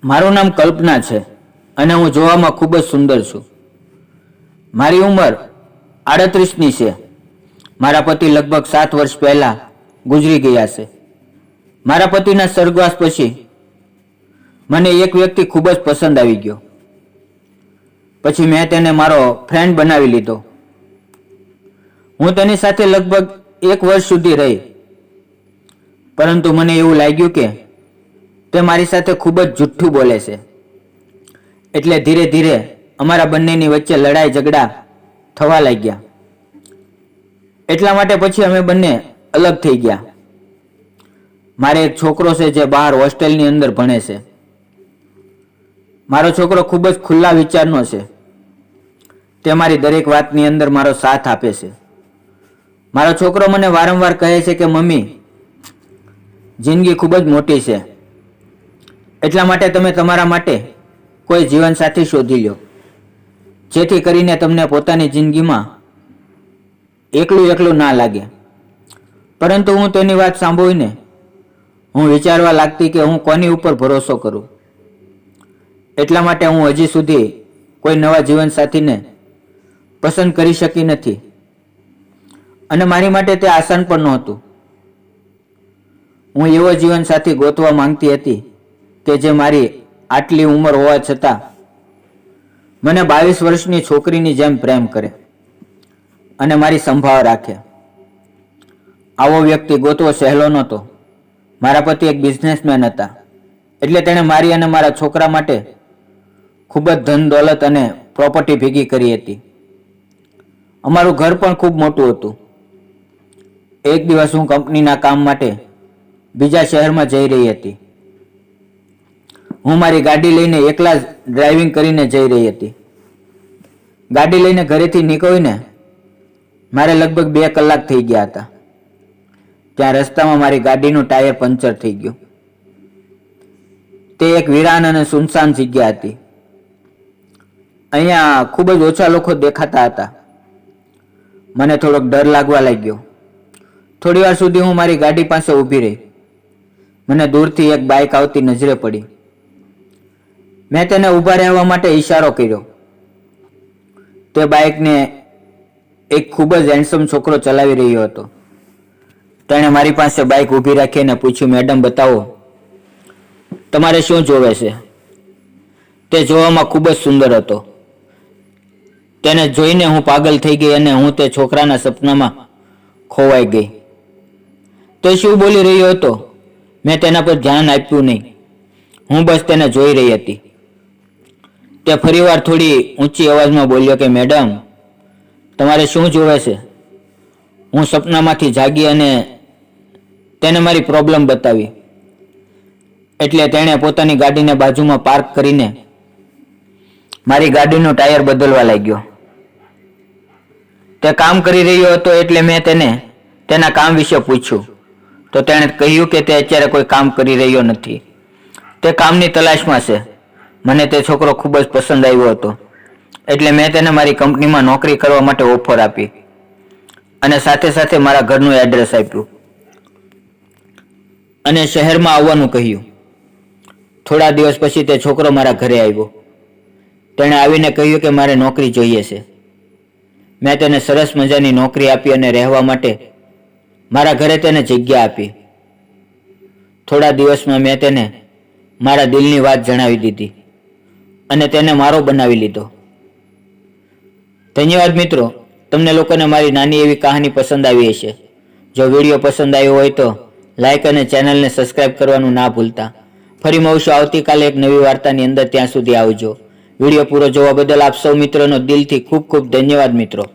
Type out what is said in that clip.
મારું નામ કલ્પના છે અને હું જોવામાં ખૂબ જ સુંદર છું. મારી ઉંમર 38ની છે. મારા પતિ લગભગ 7 વર્ષ પહેલા ગુજરી ગયા છે. મારા પતિના સ્વર્ગવાસ પછી મને એક વ્યક્તિ ખૂબ જ પસંદ આવી ગયો. પછી મેં તેને મારો ફ્રેન્ડ બનાવી લીધો. હું તેની સાથે લગભગ 1 વર્ષ સુધી રહી, પરંતુ મને એવું લાગ્યું કે તે મારી સાથે ખૂબ જ જુઠ્ઠું બોલે છે. એટલે ધીરે ધીરે અમારા બંનેની વચ્ચે લડાઈ ઝઘડા થવા લાગ્યા. એટલા માટે પછી અમે બંને અલગ થઈ ગયા. મારે એક છોકરો છે જે બહાર હોસ્ટેલની અંદર ભણે છે. મારો છોકરો ખૂબ જ ખુલ્લા વિચારનો છે. તે મારી દરેક વાતની અંદર મારો સાથ આપે છે. મારો છોકરો મને વારંવાર કહે છે કે મમ્મી, જિંદગી ખૂબ જ મોટી છે, એટલા માટે તમે તમારા માટે કોઈ જીવનસાથી શોધી લો, જેથી કરીને તમને પોતાની જિંદગીમાં એકલું ના લાગે. પરંતુ હું તેની વાત સાંભળીને હું વિચારવા લાગતી કે હું કોની ઉપર ભરોસો કરું. એટલા માટે હું હજી સુધી કોઈ નવા જીવનસાથીને પસંદ કરી શકી નથી, અને મારી માટે તે આસાન પણ નહોતું. હું એવો જીવનસાથી ગોતવા માંગતી હતી કે જે મારી આટલી ઉંમર હોવા છતાં મને 22 વર્ષની છોકરીની જેમ પ્રેમ કરે અને મારી સંભાળ રાખે. આવો વ્યક્તિ ગોતવો સહેલો નહોતો. મારા પતિ એક બિઝનેસમેન હતા, એટલે તેણે મારી અને મારા છોકરા માટે ખૂબ જ ધન દોલત અને પ્રોપર્ટી ભેગી કરી હતી. અમારું ઘર પણ ખૂબ મોટું હતું. એક દિવસ હું કંપનીના કામ માટે બીજા શહેરમાં જઈ રહી હતી. હું મારી ગાડી લઈને એકલા જ ડ્રાઇવિંગ કરીને જઈ રહી હતી. ગાડી લઈને ઘરેથી નીકળીને મારે લગભગ 2 કલાક થઈ ગયા હતા. ત્યાં રસ્તામાં મારી ગાડીનું ટાયર પંચર થઈ ગયું. તે એક વિરાન અને સુનસાન જગ્યા હતી. અહીંયા ખૂબ જ ઓછા લોકો દેખાતા હતા. મને થોડોક ડર લાગવા લાગ્યો. થોડી વાર સુધી હું મારી ગાડી પાસે ઊભી રહી. મને દૂરથી એક બાઇક આવતી નજરે પડી. મેં તેને ઊભા રહેવા માટે ઈશારો કર્યો. તે બાઇકને એક ખૂબ જ હેન્ડસમ છોકરો ચલાવી રહ્યો હતો. તેણે મારી પાસે બાઇક ઊભી રાખીને પૂછ્યું, મેડમ બતાવો, તમારે શું જોવે છે? તે જોવામાં ખૂબ જ સુંદર હતો. તેને જોઈને હું પાગલ થઈ ગઈ અને હું તે છોકરાના સપનામાં ખોવાઈ ગઈ. તે શું બોલી રહ્યો હતો મેં તેના પર ધ્યાન આપ્યું નહીં. હું બસ તેને જોઈ રહી હતી. તે ફરીવાર થોડી ઊંચી અવાજમાં બોલ્યો કે મેડમ, તમારે શું જોવે છે? હું સપનામાંથી જાગી અને તેને મારી પ્રોબ્લેમ બતાવી. એટલે તેણે પોતાની ગાડીને બાજુમાં પાર્ક કરીને મારી ગાડીનું ટાયર બદલવા લાગ્યો. તે કામ કરી રહ્યો હતો, એટલે મેં તેને તેના કામ વિશે પૂછ્યું તો તેણે કહ્યું કે તે અત્યારે કોઈ કામ કરી રહ્યો નથી. તે કામની તલાશમાં છે. મને તે છોકરો ખૂબ જ પસંદ આવ્યો હતો, એટલે મેં તેને મારી કંપનીમાં નોકરી કરવા માટે ઓફર આપી અને સાથે સાથે મારા ઘરનું એડ્રેસ આપ્યું અને શહેરમાં આવવાનું કહ્યું. થોડા દિવસ પછી તે છોકરો મારા ઘરે આવ્યો. તેણે આવીને કહ્યું કે મારે નોકરી જોઈએ છે. મેં તેને સરસ મજાની નોકરી આપી અને રહેવા માટે મારા ઘરે તેને જગ્યા આપી. થોડા દિવસમાં મેં તેને મારા દિલની વાત જણાવી દીધી અને તેને મારો બનાવી લીધો. ધન્યવાદ મિત્રો. તમને લોકોને મારી નાની એવી કહાની પસંદ આવી હશે. જો વિડીયો પસંદ આવ્યો હોય તો લાઈક અને ચેનલને સબસ્ક્રાઇબ કરવાનું ના ભૂલતા. ફરી મળશું આવતીકાલે એક નવી વાર્તાની અંદર. ત્યાં સુધી આવજો. વિડીયો પૂરો જોવા બદલ આપ સૌ મિત્રોનો દિલથી ખૂબ ખૂબ ધન્યવાદ મિત્રો.